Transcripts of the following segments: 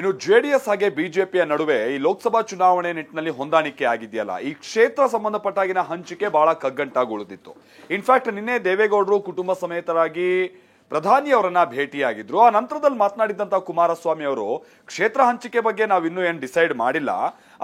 ಇನ್ನು ಜೆಡಿಎಸ್ ಹಾಗೆ ಬಿಜೆಪಿಯ ನಡುವೆ ಈ ಲೋಕಸಭಾ ಚುನಾವಣೆ ನಿಟ್ಟಿನಲ್ಲಿ ಹೊಂದಾಣಿಕೆ ಆಗಿದೆಯಲ್ಲ, ಈ ಕ್ಷೇತ್ರ ಸಂಬಂಧಪಟ್ಟಾಗಿನ ಹಂಚಿಕೆ ಬಹಳ ಕಗ್ಗಂಟಾಗಿ ಉಳಿದಿತ್ತು. ಇನ್ಫ್ಯಾಕ್ಟ್ ನಿನ್ನೆ ದೇವೇಗೌಡರು ಕುಟುಂಬ ಸಮೇತರಾಗಿ ಪ್ರಧಾನಿಯವರನ್ನ ಭೇಟಿಯಾಗಿದ್ರು. ಆ ನಂತರದಲ್ಲಿ ಮಾತನಾಡಿದಂತ ಕುಮಾರಸ್ವಾಮಿ ಅವರು, ಕ್ಷೇತ್ರ ಹಂಚಿಕೆ ಬಗ್ಗೆ ನಾವಿನ್ನೂ ಏನು ಡಿಸೈಡ್ ಮಾಡಿಲ್ಲ,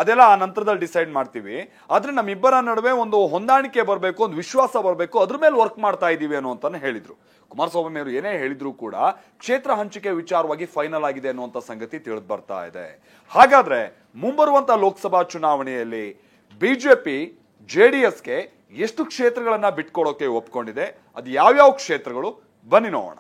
ಅದೆಲ್ಲ ಆ ನಂತರದಲ್ಲಿ ಡಿಸೈಡ್ ಮಾಡ್ತೀವಿ, ಆದ್ರೆ ನಮ್ಮಿಬ್ಬರ ನಡುವೆ ಒಂದು ಹೊಂದಾಣಿಕೆ ಬರಬೇಕು, ಒಂದು ವಿಶ್ವಾಸ ಬರಬೇಕು, ಅದ್ರ ಮೇಲೆ ವರ್ಕ್ ಮಾಡ್ತಾ ಇದೀವಿ ಅನ್ನುವಂತಾನೆ ಹೇಳಿದ್ರು. ಕುಮಾರಸ್ವಾಮಿ ಅವರು ಏನೇ ಹೇಳಿದ್ರು ಕೂಡ ಕ್ಷೇತ್ರ ಹಂಚಿಕೆ ವಿಚಾರವಾಗಿ ಫೈನಲ್ ಆಗಿದೆ ಅನ್ನುವಂತ ಸಂಗತಿ ತಿಳಿದು ಬರ್ತಾ ಇದೆ. ಹಾಗಾದ್ರೆ ಮುಂಬರುವಂತ ಲೋಕಸಭಾ ಚುನಾವಣೆಯಲ್ಲಿ ಬಿಜೆಪಿ ಜೆಡಿಎಸ್ಗೆ ಎಷ್ಟು ಕ್ಷೇತ್ರಗಳನ್ನ ಬಿಟ್ಕೊಡೋಕೆ ಒಪ್ಕೊಂಡಿದೆ, ಅದು ಯಾವ್ಯಾವ ಕ್ಷೇತ್ರಗಳು, ಬನ್ನಿ ನೋಡೋಣ.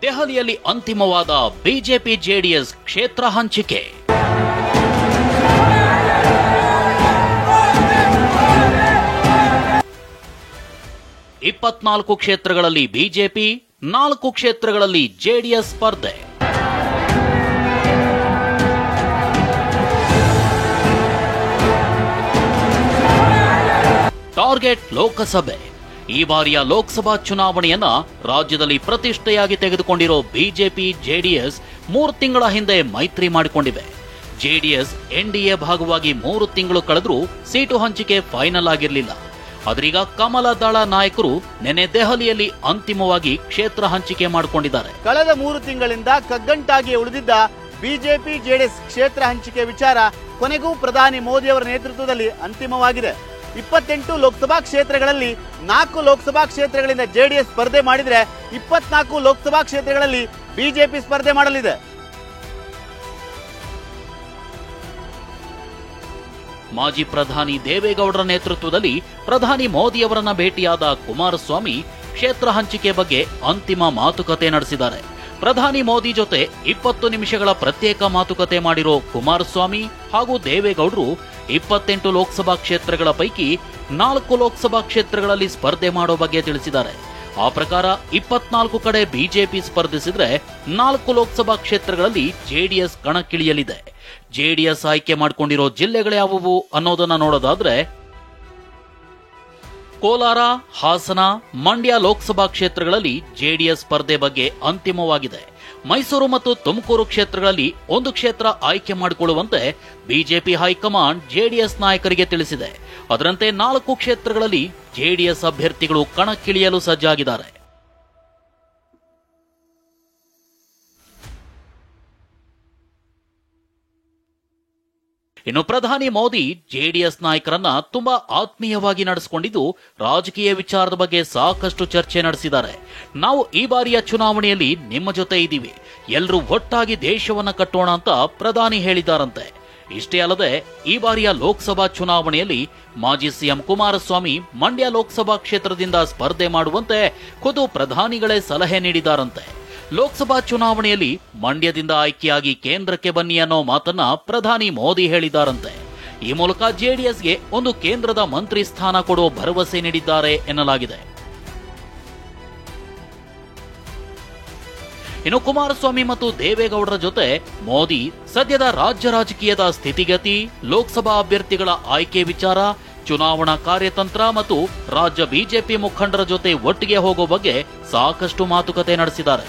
ದೆಹಲಿಯಲ್ಲಿ ಅಂತಿಮವಾದ ಬಿಜೆಪಿ ಜೆಡಿಎಸ್ ಕ್ಷೇತ್ರ ಹಂಚಿಕೆ. ಇಪ್ಪತ್ನಾಲ್ಕು ಕ್ಷೇತ್ರಗಳಲ್ಲಿ ಬಿಜೆಪಿ, 4 ಕ್ಷೇತ್ರಗಳಲ್ಲಿ ಜೆಡಿಎಸ್ ಸ್ಪರ್ಧೆ. ಟಾರ್ಗೆಟ್ ಲೋಕಸಭೆ. ಈ ಬಾರಿಯ ಲೋಕಸಭಾ ಚುನಾವಣೆಯನ್ನ ರಾಜ್ಯದಲ್ಲಿ ಪ್ರತಿಷ್ಠೆಯಾಗಿ ತೆಗೆದುಕೊಂಡಿರೋ ಬಿಜೆಪಿ ಜೆಡಿಎಸ್ 3 ತಿಂಗಳ ಹಿಂದೆ ಮೈತ್ರಿ ಮಾಡಿಕೊಂಡಿವೆ. ಜೆಡಿಎಸ್ ಎನ್ಡಿಎ ಭಾಗವಾಗಿ 3 ತಿಂಗಳು ಕಳೆದ್ರೂ ಸೀಟು ಹಂಚಿಕೆ ಫೈನಲ್ ಆಗಿರಲಿಲ್ಲ. ಆದ್ರೀಗ ಕಮಲ ದಳ ನಾಯಕರು ನಿನ್ನೆ ದೆಹಲಿಯಲ್ಲಿ ಅಂತಿಮವಾಗಿ ಕ್ಷೇತ್ರ ಹಂಚಿಕೆ ಮಾಡಿಕೊಂಡಿದ್ದಾರೆ. ಕಳೆದ 3 ತಿಂಗಳಿಂದ ಕಗ್ಗಂಟಾಗಿ ಉಳಿದಿದ್ದ ಬಿಜೆಪಿ ಜೆಡಿಎಸ್ ಕ್ಷೇತ್ರ ಹಂಚಿಕೆ ವಿಚಾರ ಕೊನೆಗೂ ಪ್ರಧಾನಿ ಮೋದಿ ಅವರ ನೇತೃತ್ವದಲ್ಲಿ ಅಂತಿಮವಾಗಿದೆ. 28 ಲೋಕಸಭಾ ಕ್ಷೇತ್ರಗಳಲ್ಲಿ 4 ಲೋಕಸಭಾ ಕ್ಷೇತ್ರಗಳಿಂದ ಜೆಡಿಎಸ್ ಸ್ಪರ್ಧೆ ಮಾಡಿದ್ರೆ 24 ಲೋಕಸಭಾ ಕ್ಷೇತ್ರಗಳಲ್ಲಿ ಬಿಜೆಪಿ ಸ್ಪರ್ಧೆ ಮಾಡಲಿದೆ. ಮಾಜಿ ಪ್ರಧಾನಿ ದೇವೇಗೌಡರ ನೇತೃತ್ವದಲ್ಲಿ ಪ್ರಧಾನಿ ಮೋದಿ ಅವರನ್ನ ಭೇಟಿಯಾದ ಕುಮಾರಸ್ವಾಮಿ ಕ್ಷೇತ್ರ ಹಂಚಿಕೆ ಬಗ್ಗೆ ಅಂತಿಮ ಮಾತುಕತೆ ನಡೆಸಿದ್ದಾರೆ. ಪ್ರಧಾನಿ ಮೋದಿ ಜೊತೆ 20 ನಿಮಿಷಗಳ ಪ್ರತ್ಯೇಕ ಮಾತುಕತೆ ಮಾಡಿರೋ ಕುಮಾರಸ್ವಾಮಿ ಹಾಗೂ ದೇವೇಗೌಡರು 28 ಲೋಕಸಭಾ ಕ್ಷೇತ್ರಗಳ ಪೈಕಿ 4 ಲೋಕಸಭಾ ಕ್ಷೇತ್ರಗಳಲ್ಲಿ ಸ್ಪರ್ಧೆ ಮಾಡೋ ಬಗ್ಗೆ ತಿಳಿಸಿದ್ದಾರೆ. ಆ ಪ್ರಕಾರ 24 ಕಡೆ ಬಿಜೆಪಿ ಸ್ಪರ್ಧಿಸಿದ್ರೆ 4 ಲೋಕಸಭಾ ಕ್ಷೇತ್ರಗಳಲ್ಲಿ ಜೆಡಿಎಸ್ ಕಣಕ್ಕಿಳಿಯಲಿದೆ. ಜೆಡಿಎಸ್ ಆಯ್ಕೆ ಮಾಡಿಕೊಂಡಿರೋ ಜಿಲ್ಲೆಗಳ್ಯಾವುವು ಅನ್ನೋದನ್ನ ನೋಡೋದಾದ್ರೆ, ಕೋಲಾರ, ಹಾಸನ, ಮಂಡ್ಯ ಲೋಕಸಭಾ ಕ್ಷೇತ್ರಗಳಲ್ಲಿ ಜೆಡಿಎಸ್ ಸ್ಪರ್ಧೆ ಬಗ್ಗೆ ಅಂತಿಮವಾಗಿದೆ. ಮೈಸೂರು ಮತ್ತು ತುಮಕೂರು ಕ್ಷೇತ್ರಗಳಲ್ಲಿ 1 ಕ್ಷೇತ್ರ ಆಯ್ಕೆ ಮಾಡಿಕೊಳ್ಳುವಂತೆ ಬಿಜೆಪಿ ಹೈಕಮಾಂಡ್ ಜೆಡಿಎಸ್ ನಾಯಕರಿಗೆ ತಿಳಿಸಿದೆ. ಅದರಂತೆ 4 ಕ್ಷೇತ್ರಗಳಲ್ಲಿ ಜೆಡಿಎಸ್ ಅಭ್ಯರ್ಥಿಗಳು ಕಣಕ್ಕಿಳಿಯಲು ಸಜ್ಜಾಗಿದ್ದಾರೆ. ಇನ್ನು ಪ್ರಧಾನಿ ಮೋದಿ ಜೆಡಿಎಸ್ ನಾಯಕರನ್ನ ತುಂಬಾ ಆತ್ಮೀಯವಾಗಿ ನಡೆಸಿಕೊಂಡಿದ್ದು ರಾಜಕೀಯ ವಿಚಾರದ ಬಗ್ಗೆ ಸಾಕಷ್ಟು ಚರ್ಚೆ ನಡೆಸಿದ್ದಾರೆ. ನಾವು ಈ ಬಾರಿಯ ಚುನಾವಣೆಯಲ್ಲಿ ನಿಮ್ಮ ಜೊತೆ ಇದ್ದೀವಿ, ಎಲ್ಲರೂ ಒಟ್ಟಾಗಿ ದೇಶವನ್ನ ಕಟ್ಟೋಣ ಅಂತ ಪ್ರಧಾನಿ ಹೇಳಿದ್ದಾರಂತೆ. ಇಷ್ಟೇ ಅಲ್ಲದೆ ಈ ಬಾರಿಯ ಲೋಕಸಭಾ ಚುನಾವಣೆಯಲ್ಲಿ ಮಾಜಿ ಸಿಎಂ ಕುಮಾರಸ್ವಾಮಿ ಮಂಡ್ಯ ಲೋಕಸಭಾ ಕ್ಷೇತ್ರದಿಂದ ಸ್ಪರ್ಧೆ ಮಾಡುವಂತೆ ಖುದ್ದು ಪ್ರಧಾನಿಗಳೇ ಸಲಹೆ ನೀಡಿದ್ದಾರಂತೆ. ಲೋಕಸಭಾ ಚುನಾವಣೆಯಲ್ಲಿ ಮಂಡ್ಯದಿಂದ ಆಯ್ಕೆಯಾಗಿ ಕೇಂದ್ರಕ್ಕೆ ಬನ್ನಿ ಅನ್ನೋ ಮಾತನ್ನ ಪ್ರಧಾನಿ ಮೋದಿ ಹೇಳಿದ್ದಾರಂತೆ. ಈ ಮೂಲಕ ಜೆಡಿಎಸ್ಗೆ ಒಂದು ಕೇಂದ್ರದ ಮಂತ್ರಿ ಸ್ಥಾನ ಕೊಡುವ ಭರವಸೆ ನೀಡಿದ್ದಾರೆ ಎನ್ನಲಾಗಿದೆ. ಇನ್ನು ಕುಮಾರಸ್ವಾಮಿ ಮತ್ತು ದೇವೇಗೌಡರ ಜೊತೆ ಮೋದಿ ಸದ್ಯದ ರಾಜ್ಯ ರಾಜಕೀಯದ ಸ್ಥಿತಿಗತಿ, ಲೋಕಸಭಾ ಅಭ್ಯರ್ಥಿಗಳ ಆಯ್ಕೆ ವಿಚಾರ, ಚುನಾವಣಾ ಕಾರ್ಯತಂತ್ರ ಮತ್ತು ರಾಜ್ಯ ಬಿಜೆಪಿ ಮುಖಂಡರ ಜೊತೆ ಒಟ್ಟಿಗೆ ಹೋಗೋ ಬಗ್ಗೆ ಸಾಕಷ್ಟು ಮಾತುಕತೆ ನಡೆಸಿದ್ದಾರೆ.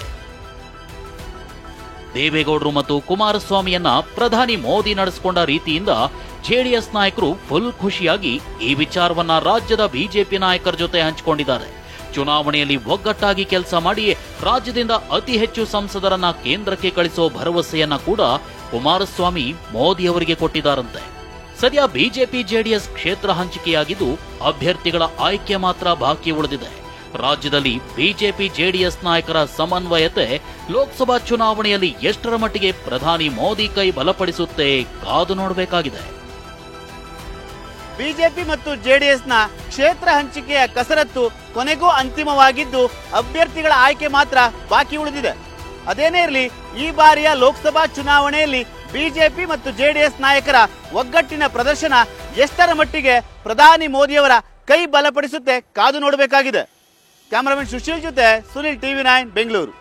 ದೇವೇಗೌಡರು ಮತ್ತು ಕುಮಾರಸ್ವಾಮಿಯನ್ನ ಪ್ರಧಾನಿ ಮೋದಿ ನಡೆಸಿಕೊಂಡ ರೀತಿಯಿಂದ ಜೆಡಿಎಸ್ ನಾಯಕರು ಫುಲ್ ಖುಷಿಯಾಗಿ ಈ ವಿಚಾರವನ್ನ ರಾಜ್ಯದ ಬಿಜೆಪಿ ನಾಯಕರ ಜೊತೆ ಹಂಚಿಕೊಂಡಿದ್ದಾರೆ. ಚುನಾವಣೆಯಲ್ಲಿ ಒಗ್ಗಟ್ಟಾಗಿ ಕೆಲಸ ಮಾಡಿ ರಾಜ್ಯದಿಂದ ಅತಿ ಹೆಚ್ಚು ಸಂಸದರನ್ನ ಕೇಂದ್ರಕ್ಕೆ ಕಳಿಸೋ ಭರವಸೆಯನ್ನ ಕೂಡ ಕುಮಾರಸ್ವಾಮಿ ಮೋದಿ ಅವರಿಗೆ ಕೊಟ್ಟಿದ್ದಾರಂತೆ. ಸದ್ಯ ಬಿಜೆಪಿ ಜೆಡಿಎಸ್ ಕ್ಷೇತ್ರ ಹಂಚಿಕೆಯಾಗಿದ್ದು ಅಭ್ಯರ್ಥಿಗಳ ಆಯ್ಕೆ ಮಾತ್ರ ಬಾಕಿ ಉಳಿದಿದೆ. ರಾಜ್ಯದಲ್ಲಿ ಬಿಜೆಪಿ ಜೆಡಿಎಸ್ ನಾಯಕರ ಸಮನ್ವಯತೆ ಲೋಕಸಭಾ ಚುನಾವಣೆಯಲ್ಲಿ ಎಷ್ಟರ ಮಟ್ಟಿಗೆ ಪ್ರಧಾನಿ ಮೋದಿ ಕೈ ಬಲಪಡಿಸುತ್ತೆ ಕಾದು ನೋಡಬೇಕಾಗಿದೆ. ಬಿಜೆಪಿ ಮತ್ತು ಜೆಡಿಎಸ್ನ ಕ್ಷೇತ್ರ ಹಂಚಿಕೆಯ ಕಸರತ್ತು ಕೊನೆಗೂ ಅಂತಿಮವಾಗಿದ್ದು ಅಭ್ಯರ್ಥಿಗಳ ಆಯ್ಕೆ ಮಾತ್ರ ಬಾಕಿ ಉಳಿದಿದೆ. ಅದೇನೇ ಇರಲಿ, ಈ ಬಾರಿಯ ಲೋಕಸಭಾ ಚುನಾವಣೆಯಲ್ಲಿ ಬಿಜೆಪಿ ಮತ್ತು ಜೆಡಿಎಸ್ ನಾಯಕರ ಒಗ್ಗಟ್ಟಿನ ಪ್ರದರ್ಶನ ಎಷ್ಟರ ಮಟ್ಟಿಗೆ ಪ್ರಧಾನಿ ಮೋದಿಯವರ ಕೈ ಬಲಪಡಿಸುತ್ತೆ ಕಾದು ನೋಡಬೇಕಾಗಿದೆ. ಕ್ಯಾಮರಾಮನ್ ಸುಶೀಲ್ ಜೊತೆ ಸುನಿಲ್, TV9 ಬೆಂಗಳೂರು.